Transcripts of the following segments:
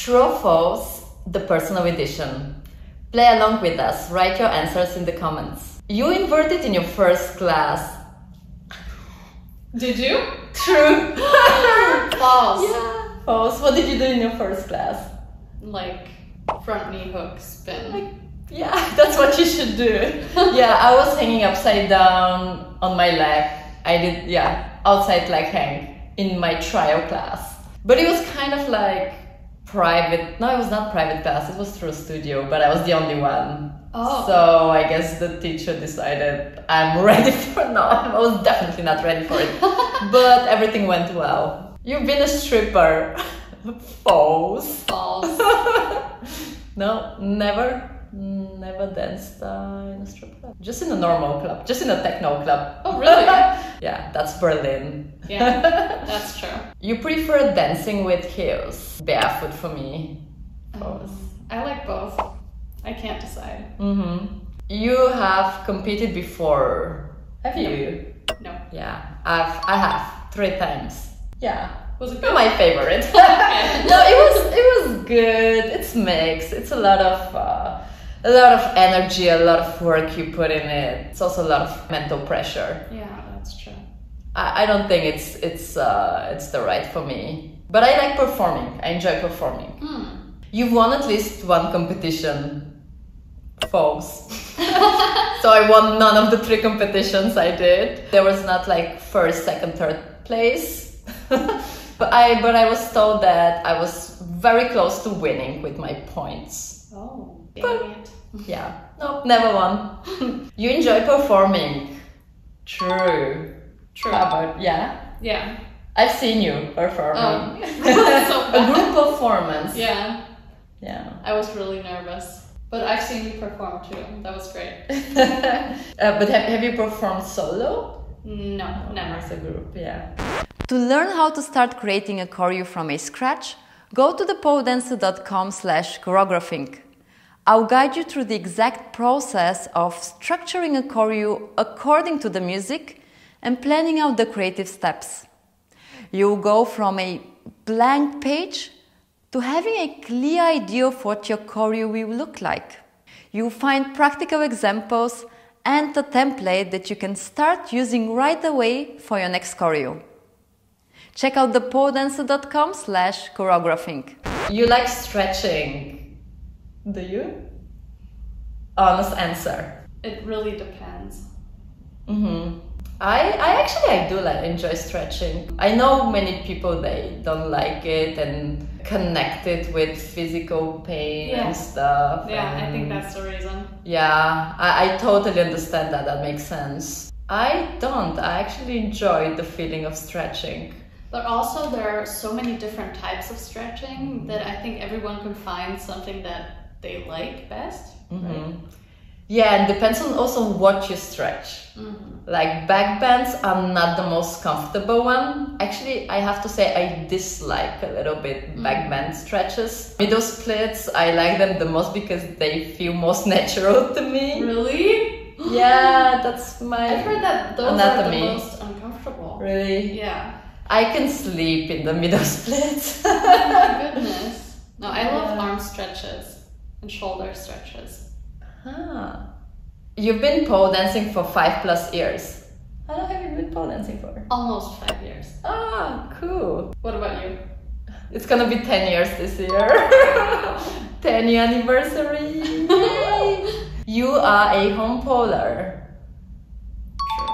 True or false, the personal edition. Play along with us. Write your answers in the comments. You inverted in your first class. Did you? True. False. Yeah, false. What did you do in your first class? Like front knee hook spin. Like, yeah, that's what you should do. Yeah, I was hanging upside down on my leg. I did, yeah, outside leg hang in my trial class. But it was kind of like private. No, it was not private class. It was through a studio, but I was the only one. Oh. So I guess the teacher decided I'm ready for it. No, I was definitely not ready for it. But everything went well. You've been a stripper. False. False. No, never danced in a strip club. Just in a normal club. Just in a techno club. Oh, really? Yeah, that's Berlin. Yeah, that's true. You prefer dancing with heels? Barefoot for me. False. I like both. I can't decide. Mm-hmm. You have competed before. Have you? No. Yeah, I have 3 times. Yeah. Was it You're good? my favorite. No, it was good. It's mixed. It's a lot of energy, a lot of work you put in it. It's also a lot of mental pressure. Yeah, that's true. I don't think it's the right for me. But I like performing. I enjoy performing. You've won at least 1 competition. False. So I won none of the 3 competitions I did. There was not like first, second, third place. But I was told that I was very close to winning with my points. Oh, dang it. Yeah, no, never won. You enjoy performing. True. True. How about, yeah? Yeah. I've seen you performing. So A bad. group performance. Yeah. Yeah. I was really nervous. But I've seen you perform too. That was great. But have you performed solo? No, never. As a group, yeah. To learn how to start creating a choreo from a scratch, go to thepoledancer.com/choreographing. I'll guide you through the exact process of structuring a choreo according to the music and planning out the creative steps. You'll go from a blank page to having a clear idea of what your choreo will look like. You'll find practical examples and a template that you can start using right away for your next choreo. Check out thepoledancer.com/choreographing. You like stretching, do you? Honest answer. It really depends. I do like enjoy stretching. I know many people they don't like it and connect it with physical pain and stuff. Yeah, and I think that's the reason. yeah, I totally understand that. That makes sense. I don't. I actually enjoy the feeling of stretching. But also there are so many different types of stretching that I think everyone can find something that they like best. Right? Yeah, and depends on also what you stretch. Like back bends are not the most comfortable one. Actually, I have to say I dislike a little bit back bend stretches. Middle splits, I like them the most because they feel most natural to me. Really? Yeah, that's my I've heard that those anatomy. are the most uncomfortable. Really? Yeah. I can sleep in the middle splits. Oh my goodness. No, I love arm stretches and shoulder stretches. You've been pole dancing for 5+ years. How long have you been pole dancing for? Almost 5 years. Ah, cool. What about you? It's gonna be 10 years this year. 10-year anniversary. You are a home poler.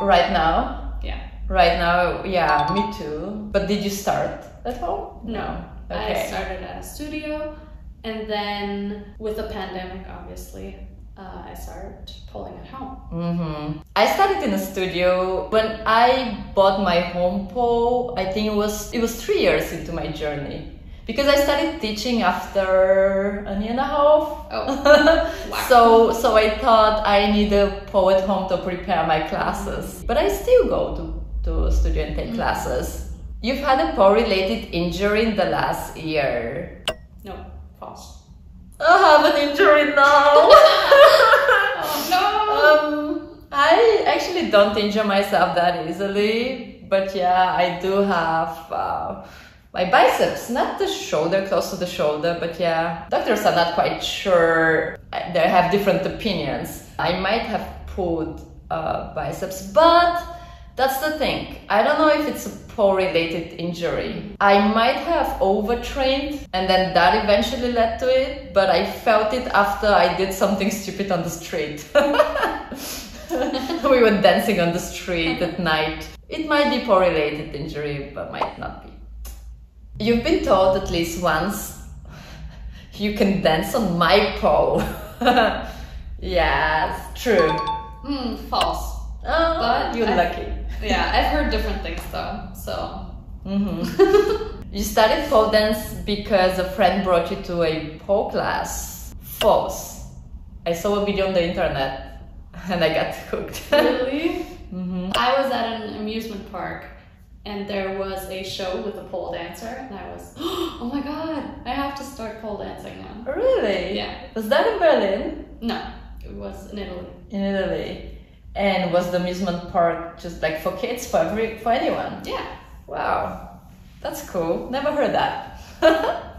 Right now? Yeah. Right now, yeah, me too. But did you start at home? No. Okay. I started at a studio, and then with the pandemic, obviously, I started polling at home. I started in a studio. When I bought my home pole, I think it was 3 years into my journey. Because I started teaching after a year and a half. Oh, wow. So I thought I need a pole at home to prepare my classes. But I still go to a studio and take classes. You've had a pole-related injury in the last year. No, false. I have an injury now. Oh no! I actually don't injure myself that easily, but yeah, I do have My biceps, not the shoulder, close to the shoulder, but yeah. Doctors are not quite sure. They have different opinions. I might have pulled biceps, but that's the thing. I don't know if it's a pole-related injury. I might have overtrained and then that eventually led to it, but I felt it after I did something stupid on the street. We were dancing on the street at night. It might be pole-related injury, but might not be. You've been told at least once you can dance on my pole. Yes, true. False. Oh, but you're lucky. Yeah, I've heard different things though, so. You started pole dance because a friend brought you to a pole class. False. I saw a video on the internet and I got hooked. Really? I was at an amusement park and there was a show with a pole dancer and I was, oh my god, I have to start pole dancing now. Really? Yeah. Was that in Berlin? No, it was in Italy. In Italy. And was the amusement park just like for kids, for anyone? Yeah. Wow, that's cool. Never heard that.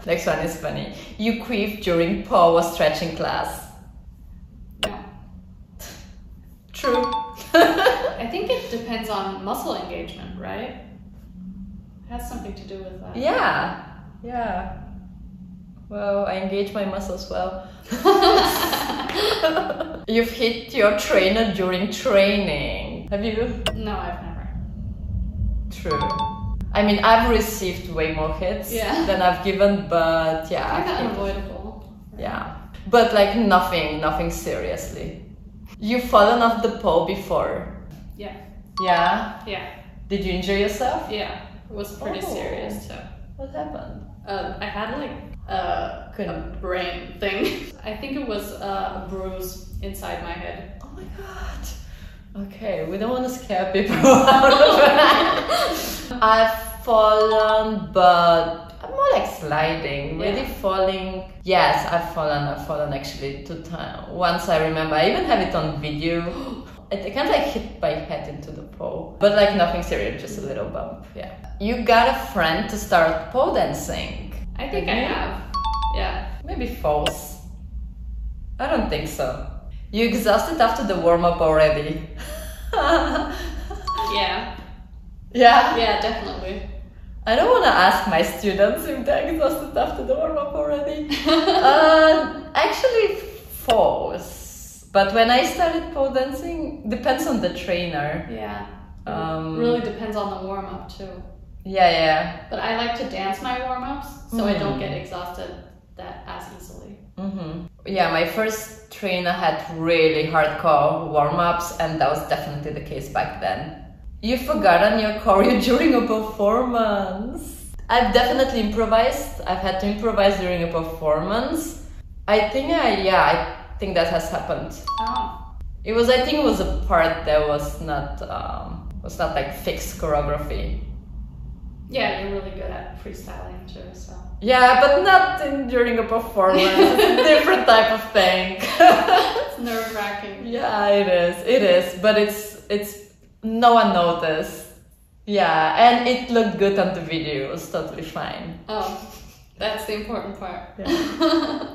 Next one is funny. You queefed during pole stretching class. No. True. I think it depends on muscle engagement, right? It has something to do with that. Yeah, yeah. Well, I engage my muscles well. You've hit your trainer during training. Have you? No, I've never. True. I mean, I've received way more hits than I've given, but yeah. Kind of unavoidable. Yeah. But like nothing seriously. You've fallen off the pole before? Yeah. Yeah? Yeah. Did you injure yourself? Yeah. It was pretty serious too. What happened? I had like a brain thing. I think it was a bruise inside my head. Oh my god. Okay, we don't want to scare people out of it. I've fallen, but I'm more like sliding. Really falling. Yes, I've fallen actually 2 times. Once I remember, I even have it on video. I kind of like hit my head into the pole. But like nothing serious, just a little bump, yeah. You got a friend to start pole dancing. I think I have. Yeah. Maybe false. I don't think so. You exhausted after the warm-up already. Yeah. Yeah? Yeah, definitely. I don't want to ask my students if they're exhausted after the warm-up already. Actually, false. But when I started pole dancing, depends on the trainer. Yeah. It really depends on the warm-up too. Yeah. But I like to dance my warm-ups, so I don't get exhausted as easily. Yeah, my first trainer had really hardcore warm-ups, and that was definitely the case back then. You've forgotten your choreo during a performance. I've definitely improvised. I've had to improvise during a performance. I think that has happened. Oh. I think it was a part that was not like fixed choreography. Yeah, you're really good at freestyling too, so. Yeah, but not during a performance. It's a different type of thing. It's nerve-wracking. Yeah, it is, but it's no one noticed. Yeah, and it looked good on the video. It was totally fine. Oh, that's the important part. Yeah.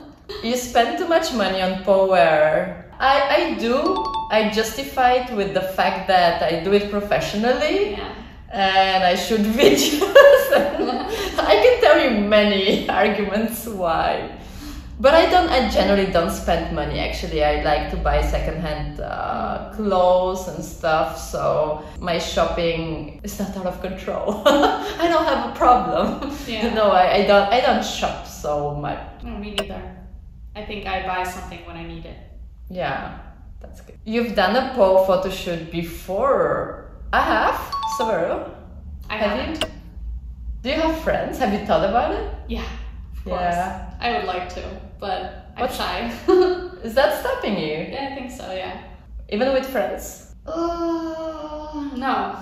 You spend too much money on pole wear. I do. I justify it with the fact that I do it professionally. Yeah. And I shoot videos. I can tell you many arguments why. But I generally don't spend money actually. I like to buy secondhand clothes and stuff, so my shopping is not out of control. I don't have a problem. Yeah. No, I don't shop so much. No, me neither. I think I buy something when I need it. Yeah, that's good. You've done a pole photo shoot before. I have, several. I haven't. Do you have friends? Have you thought about it? Yeah, of course. Yeah. I would like to, but I'm shy. Is that stopping you? Yeah, I think so, yeah. Even with friends? No.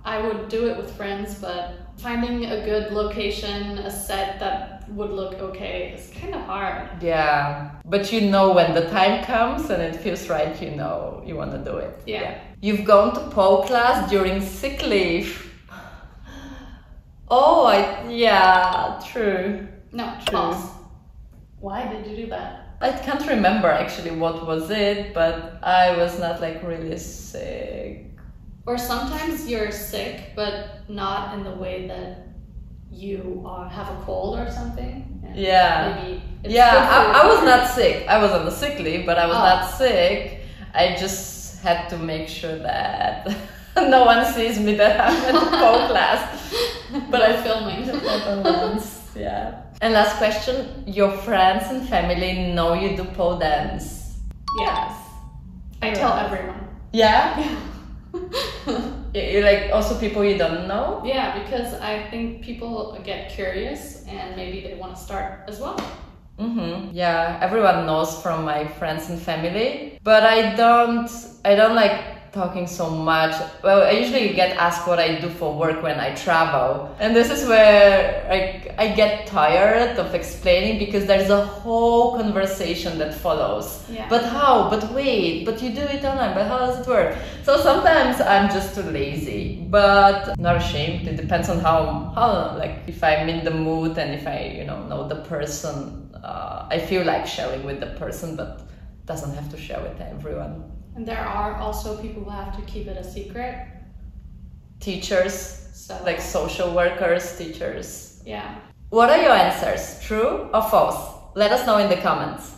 I would do it with friends, but finding a good location, a set that would look okay is kind of hard. Yeah, but you know when the time comes and it feels right, you know you want to do it. Yeah. You've gone to pole class during sick leave. Oh, yeah, true. No, True. false. Why did you do that? I can't remember actually what was it, but I was not like really sick. Or sometimes you're sick, but not in the way that you have a cold or something. And Yeah. maybe it's Yeah, good for I was your- not sick. I was on the sick leave, but I was Oh. not sick. I just had to make sure that no one sees me that I'm at the pole class. But I'm filming. Yeah. And last question, your friends and family know you do pole dance? Yes. I tell everyone. Yeah? You like also people you don't know? Yeah, because I think people get curious and maybe they want to start as well. Yeah, everyone knows from my friends and family, but I don't like talking so much. Well, I usually get asked what I do for work when I travel, and this is where I get tired of explaining because there's a whole conversation that follows. Yeah. But how? But wait, but you do it online, but how does it work? So sometimes I'm just too lazy, but not ashamed. It depends on how like if I'm in the mood and if I know the person. I feel like sharing with the person, but doesn't have to share with everyone. And there are also people who have to keep it a secret. Teachers, So like social workers, teachers. yeah. What are your answers? True or false? Let us know in the comments.